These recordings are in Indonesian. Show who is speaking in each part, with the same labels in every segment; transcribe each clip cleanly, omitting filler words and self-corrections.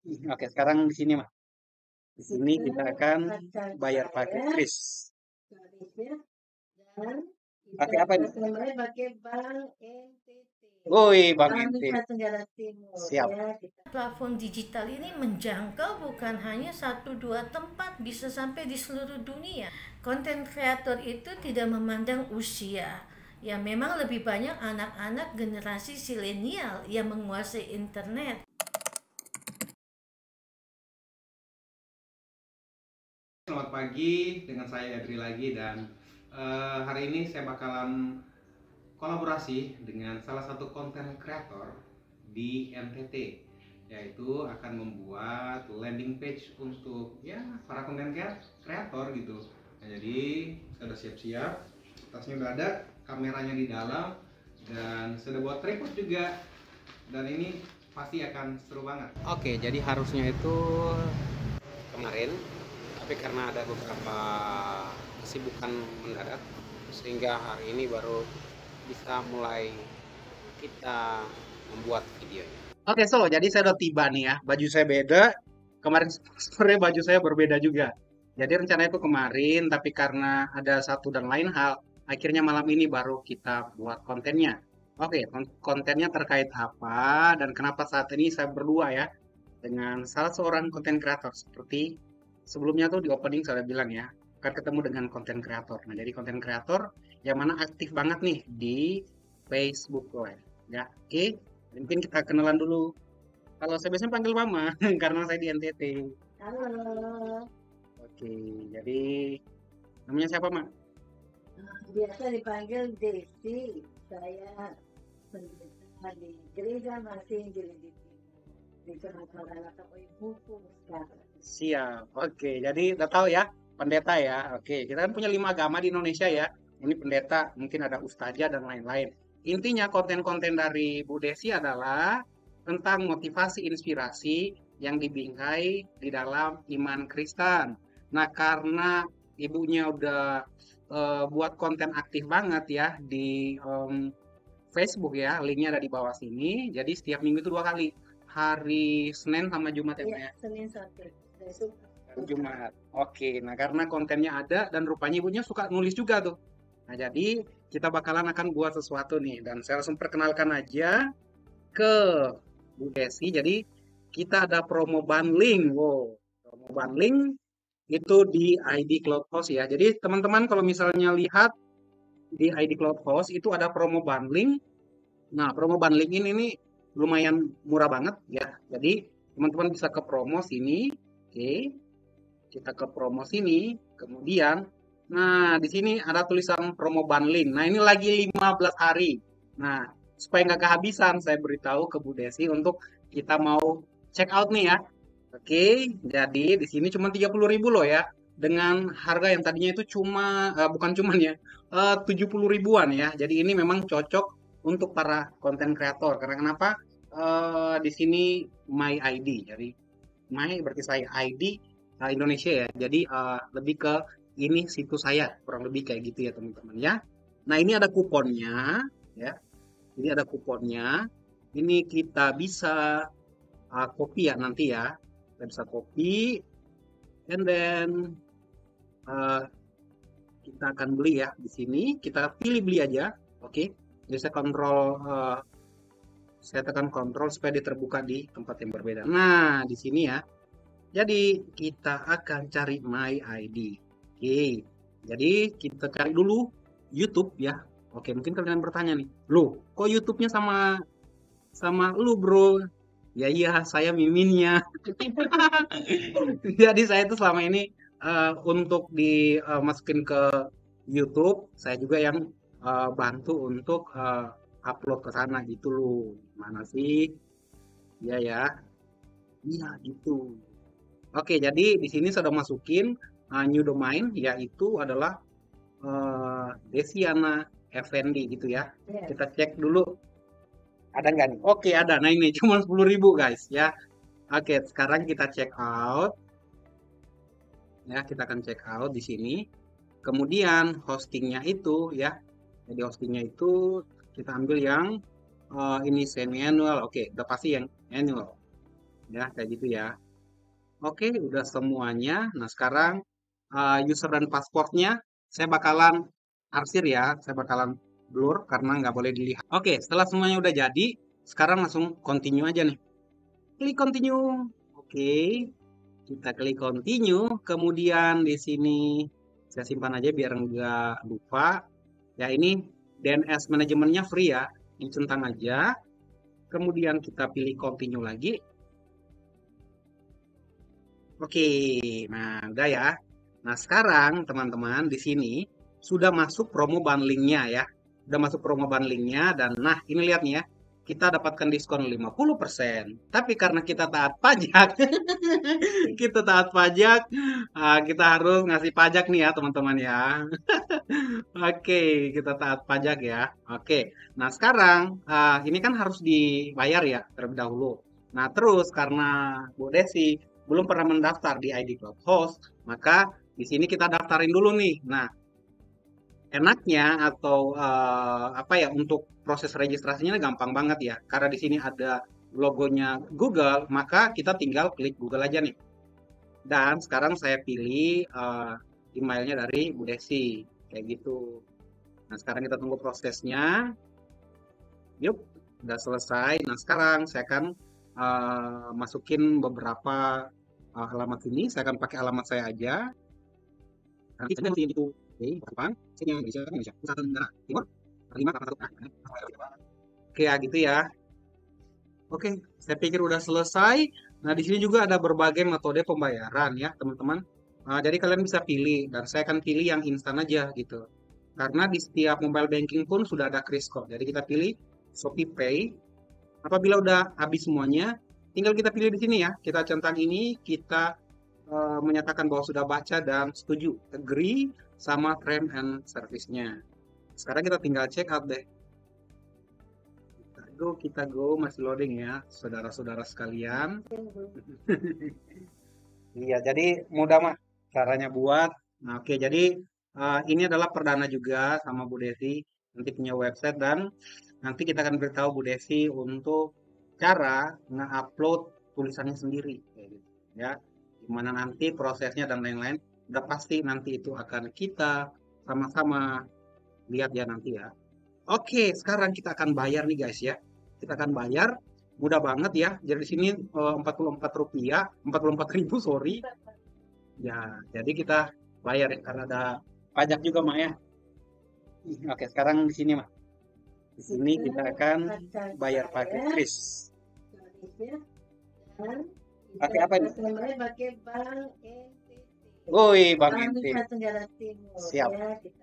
Speaker 1: Oke, sekarang di sini mah. Di sini kita akan
Speaker 2: akan
Speaker 1: bayar pakai
Speaker 2: saya
Speaker 1: kris.
Speaker 2: garisnya dan
Speaker 1: Pakai apa ini?
Speaker 2: saya pakai Bank NTT,
Speaker 1: Woi, Bang
Speaker 2: Bank
Speaker 1: Ente.
Speaker 2: Nusa Tenggara Timur
Speaker 1: Siap.
Speaker 2: ya. Platform digital ini menjangkau bukan hanya satu dua tempat, bisa sampai di seluruh dunia. Konten kreator itu tidak memandang usia. Ya memang lebih banyak anak-anak generasi zilenial yang menguasai internet.
Speaker 3: Selamat pagi, dengan saya Edri lagi dan hari ini saya bakalan kolaborasi dengan salah satu konten kreator di NTT, yaitu akan membuat landing page untuk ya para konten kreator gitu. Nah, jadi saya udah siap-siap, tasnya udah ada, kameranya di dalam, dan sudah buat tripod juga. Dan ini pasti akan seru banget. Oke, jadi harusnya itu kemarin, tapi karena ada beberapa kesibukan mendadak sehingga hari ini baru bisa mulai kita membuat videonya.
Speaker 1: Oke, so jadi saya udah tiba nih ya. Baju saya beda. Kemarin sore baju saya berbeda juga. Jadi rencananya itu kemarin, tapi karena ada satu dan lain hal, akhirnya malam ini baru kita buat kontennya. Oke, kontennya terkait apa dan kenapa saat ini saya berdua ya dengan salah seorang konten kreator seperti sebelumnya tuh di opening saya udah bilang ya, akan ketemu dengan konten kreator. Nah, jadi konten kreator yang mana aktif banget nih di Facebook Live. Ya, oke. Mungkin kita kenalan dulu. Kalau saya biasanya panggil Mama karena saya di NTT.
Speaker 2: Halo,
Speaker 1: Oke, jadi namanya siapa, Mak?
Speaker 2: biasa dipanggil Desi. Saya pendeta di Gereja Masih Injil di Timur di Kecamatan Alakapoy Buku sekarang.
Speaker 1: Siap. Oke, jadi udah tahu ya, pendeta ya. Oke, kita kan punya 5 agama di Indonesia ya. Ini pendeta, mungkin ada ustazah dan lain-lain. Intinya konten-konten dari Bu Desi adalah tentang motivasi inspirasi yang dibingkai di dalam iman Kristen. Nah, karena ibunya udah buat konten aktif banget ya di Facebook ya, linknya ada di bawah sini. Jadi setiap minggu itu 2 kali, hari Senin sama Jumat ya, Mak
Speaker 2: Iya,
Speaker 1: ya.
Speaker 2: Senin sampai besok.
Speaker 1: Hari Jumat. Oke, nah karena kontennya ada dan rupanya ibunya suka nulis juga tuh. Nah, jadi kita bakalan akan buat sesuatu nih dan saya langsung perkenalkan aja ke Bu Desi. Jadi kita ada promo bundling. Wow, promo bundling itu di ID Clubhouse ya. Jadi teman-teman kalau misalnya lihat di ID Clubhouse itu ada promo bundling. Nah, promo bundling ini nih lumayan murah banget ya. Jadi teman-teman bisa ke promo sini. Oke, kita ke promo sini, kemudian, nah di sini ada tulisan promo bundling. Nah ini lagi 15 hari. Nah supaya nggak kehabisan, saya beritahu ke Bu Desi untuk kita mau check out nih ya. Oke, jadi di sini cuma 30.000 loh ya. Dengan harga yang tadinya itu cuma, bukan cuman ya, 70 ribuan ya. Jadi ini memang cocok untuk para konten kreator. Karena kenapa? Di sini My ID. Jadi My berarti saya, ID Indonesia ya. Jadi lebih ke ini situs saya, kurang lebih kayak gitu ya teman-teman ya. Nah ini ada kuponnya ya. Ini ada kuponnya. Ini kita bisa copy ya nanti ya. Kita bisa copy, and then uh, kita akan beli ya di sini. Kita pilih beli aja, oke. Jadi saya kontrol, saya tekan kontrol supaya dia terbuka di tempat yang berbeda. Nah di sini ya. Jadi kita akan cari My ID. Oke. Jadi kita cari dulu YouTube ya. Oke, mungkin kalian bertanya nih, loh, kok YouTube-nya sama sama lu, Bro? Ya iya, saya miminnya. Jadi saya itu selama ini untuk dimasukin ke YouTube, saya juga yang bantu untuk upload ke sana gitu loh. Mana sih? Iya ya. Iya gitu. Oke, jadi di sini sudah masukin new domain, yaitu adalah Desiana Effendi gitu ya.
Speaker 2: Yes.
Speaker 1: Kita cek dulu ada nggak nih? Oke, ada. Nah ini cuma 10.000 guys ya. Oke, sekarang kita check out ya. Kita akan check out di sini. Kemudian hostingnya itu ya. Jadi hostingnya itu kita ambil yang ini semi annual. Oke, udah pasti yang annual. ya kayak gitu ya. Oke, udah semuanya. Nah, sekarang user dan passwordnya saya bakalan arsir ya, saya bakalan blur karena nggak boleh dilihat. Oke, setelah semuanya udah jadi, sekarang langsung continue aja nih. Klik continue. Oke, kita klik continue. Kemudian di sini saya simpan aja biar nggak lupa. Ya ini DNS manajemennya free ya, dicentang aja. Kemudian kita pilih continue lagi. Oke, nah udah ya. Nah sekarang teman-teman di sini sudah masuk promo bundlingnya ya. Udah masuk promo bundlingnya dan nah ini lihat nih ya. Kita dapatkan diskon 50%. Tapi karena kita taat pajak, kita taat pajak, kita harus ngasih pajak nih ya teman-teman ya. Oke, kita taat pajak ya. Oke, nah sekarang ini kan harus dibayar ya terlebih dahulu. Nah terus karena Bu Desi belum pernah mendaftar di ID Clubhouse, maka di sini kita daftarin dulu nih. Nah, enaknya atau apa ya untuk proses registrasinya gampang banget ya. Karena di sini ada logonya Google, maka kita tinggal klik Google aja nih. Dan sekarang saya pilih emailnya dari Bu Desi, kayak gitu. Nah, sekarang kita tunggu prosesnya. Yuk, udah selesai. Nah, sekarang saya akan masukin beberapa alamat ini. Saya akan pakai alamat saya aja. Nanti saya nanti itu. Oke, Jepang, sini Indonesia, Indonesia, Nusa Tenggara Timur, 581. Oke, ya gitu ya. Oke, saya pikir udah selesai. Nah, di sini juga ada berbagai metode pembayaran ya, teman-teman. Jadi kalian bisa pilih, dan saya akan pilih yang instan aja gitu. Karena di setiap mobile banking pun sudah ada kris kok. Jadi kita pilih Shopee Pay. Apabila udah habis semuanya, tinggal kita pilih di sini ya. Kita centang ini, kita menyatakan bahwa sudah baca dan setuju. Agree sama term and service-nya. Sekarang kita tinggal check out deh. Kita go, masih loading ya, saudara-saudara sekalian. Iya, jadi mudah mah caranya buat. Nah, oke, jadi ini adalah perdana juga sama Bu Desi. Nanti punya website dan nanti kita akan beritahu Bu Desi untuk cara nge-upload tulisannya sendiri, kayak gitu. Ya, gimana nanti prosesnya dan lain-lain. Udah pasti nanti itu akan kita sama-sama lihat ya nanti ya. Oke, sekarang kita akan bayar nih guys ya. Kita akan bayar, mudah banget ya. Jadi di sini Rp44, 44.000 sorry. Ya, jadi kita bayar ya karena ada pajak juga Mak ya. Oke, sekarang di sini Mak. Di sini kita akan bayar pakai kris. Pakai apa ini?
Speaker 2: Pakai Bank NTT.
Speaker 1: Woi, Bank
Speaker 2: Bank
Speaker 1: NTT.
Speaker 2: Nusa Tenggara Timur.
Speaker 1: Siap.
Speaker 2: Ya, kita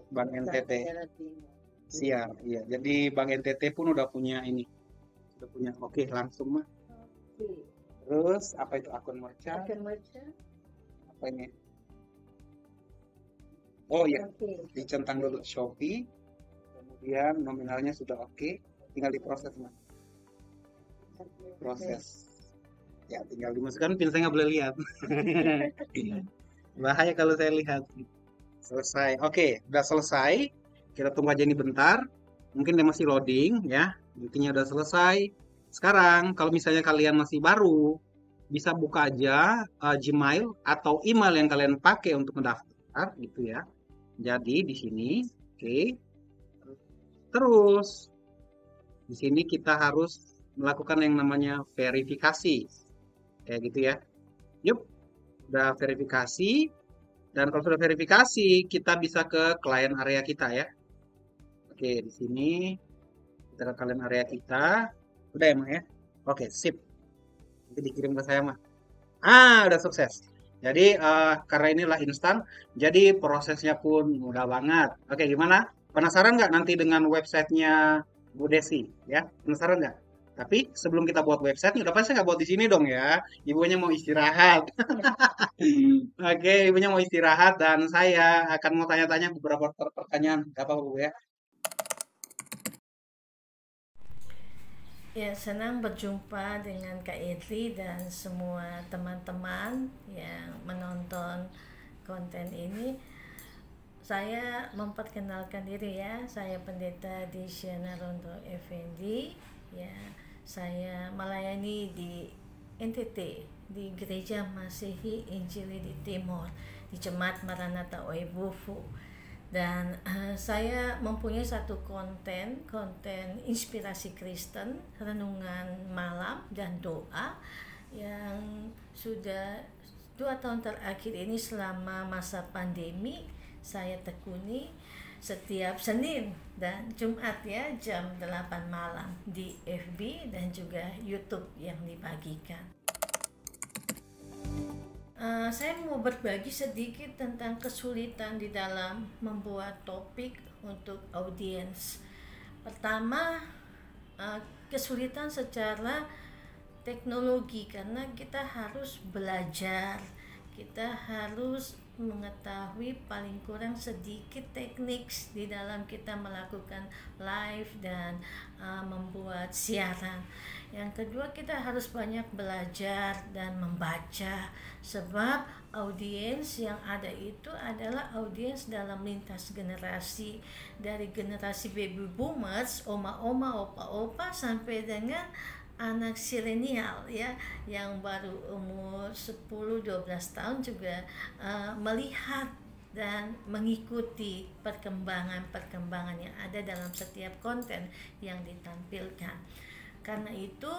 Speaker 1: Bank
Speaker 2: Nusa
Speaker 1: NTT.
Speaker 2: Tenggara Timur.
Speaker 1: Siap, iya. Jadi Bank NTT pun udah punya ini. Udah punya. Oke, langsung Mak.
Speaker 2: Oke.
Speaker 1: Terus apa itu akun merchant?
Speaker 2: Akun merchant.
Speaker 1: Apa ini? Oh iya,
Speaker 2: Oke.
Speaker 1: dicentang dulu Shopee. Kemudian nominalnya sudah oke. Tinggal diproses Mas. Proses. Ya, tinggal dimasukkan pin saya nggak boleh lihat. Bahaya kalau saya lihat. Selesai. Oke, udah selesai. Kita tunggu aja ini bentar. Mungkin dia masih loading ya. Intinya udah selesai. Sekarang kalau misalnya kalian masih baru, bisa buka aja Gmail atau email yang kalian pakai untuk mendaftar gitu ya. Jadi di sini, oke. Terus di sini kita harus melakukan yang namanya verifikasi. Kayak gitu ya. Yuk, udah verifikasi. Dan kalau sudah verifikasi, kita bisa ke klien area kita ya. Oke, di sini kita ke klien area kita. Udah ya, Mak ya? Oke, sip. Nanti dikirim ke saya, Mak. Udah sukses. Jadi, karena inilah instan, jadi prosesnya pun mudah banget. Oke, gimana? Penasaran nggak nanti dengan websitenya Bu Desi? Ya, penasaran nggak? Tapi sebelum kita buat website, udah pasti nggak buat di sini dong ya. Ibunya mau istirahat. Oke, ibunya mau istirahat dan saya akan mau tanya-tanya beberapa pertanyaan. Gak apa-apa Bu ya.
Speaker 2: Ya, senang berjumpa dengan Kak Edri dan semua teman-teman yang menonton konten ini. Saya memperkenalkan diri ya, saya Pendeta Disyana Rondo Effendi. Ya, Saya melayani di NTT, di Gereja Masihi Injili di Timur, di Jemaat Maranatha Oebufu. Dan saya mempunyai satu konten inspirasi Kristen, renungan malam dan doa yang sudah 2 tahun terakhir ini selama masa pandemi saya tekuni setiap Senin dan Jumat ya jam 8 malam di FB dan juga YouTube yang dibagikan. Saya mau berbagi sedikit tentang kesulitan di dalam membuat topik untuk audiens. Pertama, kesulitan secara teknologi karena kita harus belajar, kita harus mengetahui paling kurang sedikit teknik di dalam kita melakukan live dan membuat siaran. Yang kedua, kita harus banyak belajar dan membaca sebab audiens yang ada itu adalah audiens dalam lintas generasi, dari generasi baby boomers, oma-oma, opa-opa sampai dengan anak silenial ya yang baru umur 10-12 tahun juga melihat dan mengikuti perkembangan yang ada dalam setiap konten yang ditampilkan. Karena itu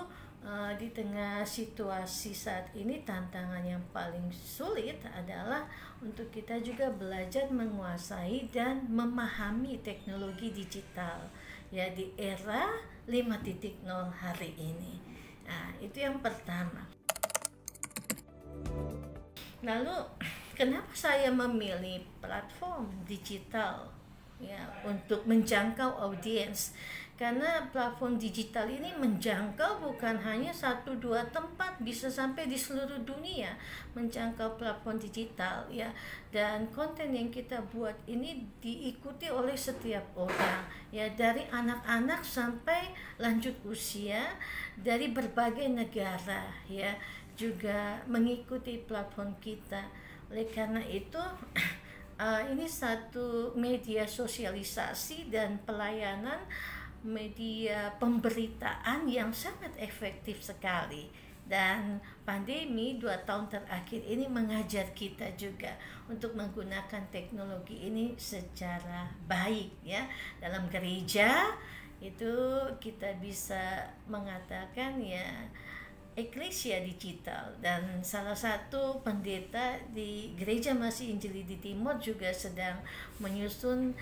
Speaker 2: di tengah situasi saat ini tantangan yang paling sulit adalah untuk kita juga belajar menguasai dan memahami teknologi digital ya di era 5.0 hari ini. Nah, itu yang pertama. Lalu, kenapa saya memilih platform digital ya untuk menjangkau audiens? Karena platform digital ini menjangkau bukan hanya 1-2 tempat, bisa sampai di seluruh dunia menjangkau platform digital ya. Dan konten yang kita buat ini diikuti oleh setiap orang ya, dari anak-anak sampai lanjut usia dari berbagai negara ya, juga mengikuti platform kita. Oleh karena itu ini satu media sosialisasi dan pelayanan, media pemberitaan yang sangat efektif sekali. Dan pandemi 2 tahun terakhir ini mengajar kita juga untuk menggunakan teknologi ini secara baik ya. Dalam gereja itu kita bisa mengatakan ya eklesia digital, dan salah satu pendeta di Gereja Masihi Injili di Timur juga sedang menyusun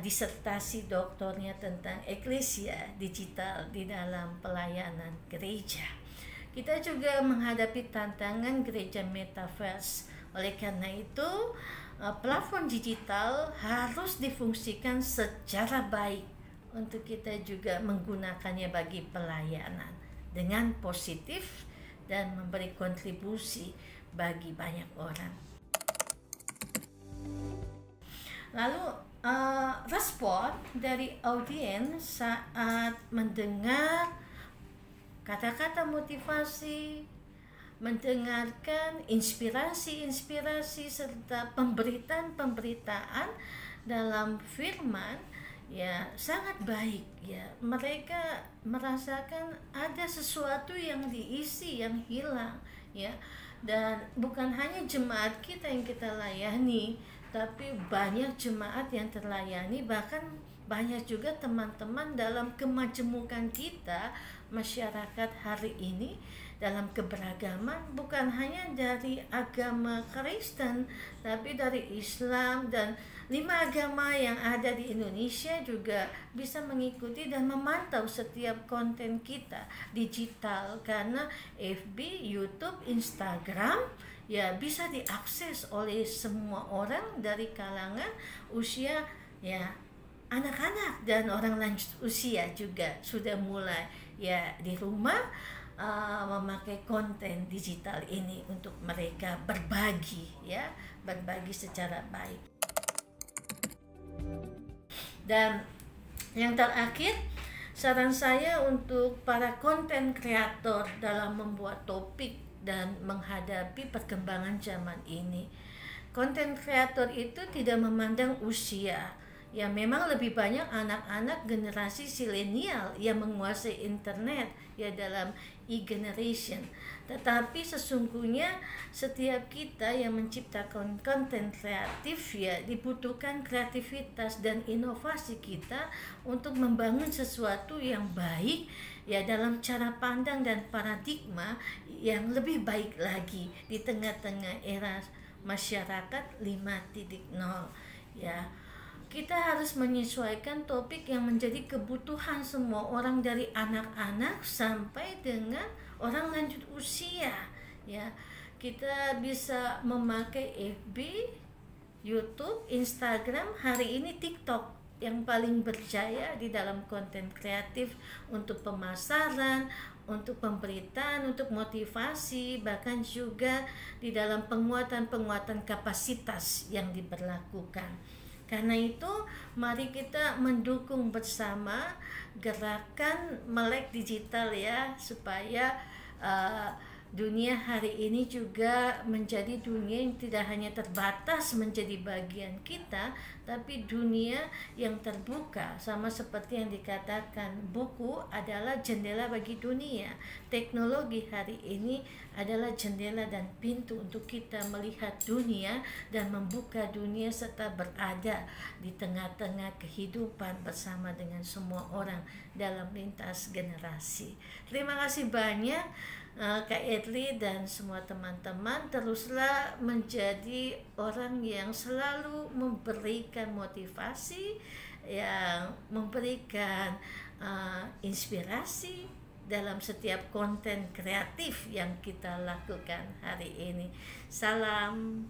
Speaker 2: disertasi doktornya tentang eklesia digital di dalam pelayanan gereja. Kita juga menghadapi tantangan gereja metaverse. Oleh karena itu, platform digital harus difungsikan secara baik untuk kita juga menggunakannya bagi pelayanan dengan positif dan memberi kontribusi bagi banyak orang. Lalu respon dari audiens saat mendengar kata-kata motivasi, mendengarkan inspirasi-inspirasi serta pemberitaan-pemberitaan dalam firman ya sangat baik ya. Mereka merasakan ada sesuatu yang diisi yang hilang ya, dan bukan hanya jemaat kita yang kita layani, tapi banyak jemaat yang terlayani, bahkan banyak juga teman-teman dalam kemajemukan kita masyarakat hari ini dalam keberagaman, bukan hanya dari agama Kristen tapi dari Islam dan 5 agama yang ada di Indonesia juga bisa mengikuti dan memantau setiap konten kita digital, karena FB, YouTube, Instagram ya bisa diakses oleh semua orang dari kalangan usia ya anak-anak dan orang lanjut usia juga sudah mulai ya di rumah memakai konten digital ini untuk mereka berbagi secara baik. Dan yang terakhir, saran saya untuk para konten kreator dalam membuat topik dan menghadapi perkembangan zaman ini. Konten kreator itu tidak memandang usia. Ya memang lebih banyak anak-anak generasi zilenial yang menguasai internet ya dalam e-generation. Tetapi sesungguhnya setiap kita yang menciptakan konten kreatif ya dibutuhkan kreativitas dan inovasi kita untuk membangun sesuatu yang baik ya dalam cara pandang dan paradigma yang lebih baik lagi di tengah-tengah era masyarakat 5.0 ya. Kita harus menyesuaikan topik yang menjadi kebutuhan semua orang dari anak-anak sampai dengan orang lanjut usia ya. Kita bisa memakai FB, YouTube, Instagram, hari ini TikTok yang paling berjaya di dalam konten kreatif untuk pemasaran, untuk pemberitaan, untuk motivasi, bahkan juga di dalam penguatan kapasitas yang diberlakukan. Karena itu, mari kita mendukung bersama gerakan Melek Digital ya, supaya dunia hari ini juga menjadi dunia yang tidak hanya terbatas menjadi bagian kita, tapi dunia yang terbuka. Sama seperti yang dikatakan, buku adalah jendela bagi dunia. Teknologi hari ini adalah jendela dan pintu untuk kita melihat dunia dan membuka dunia serta berada di tengah-tengah kehidupan bersama dengan semua orang dalam lintas generasi. Terima kasih banyak Kak Edli dan semua teman-teman. Teruslah menjadi orang yang selalu memberikan motivasi, yang memberikan inspirasi dalam setiap konten kreatif yang kita lakukan hari ini. Salam.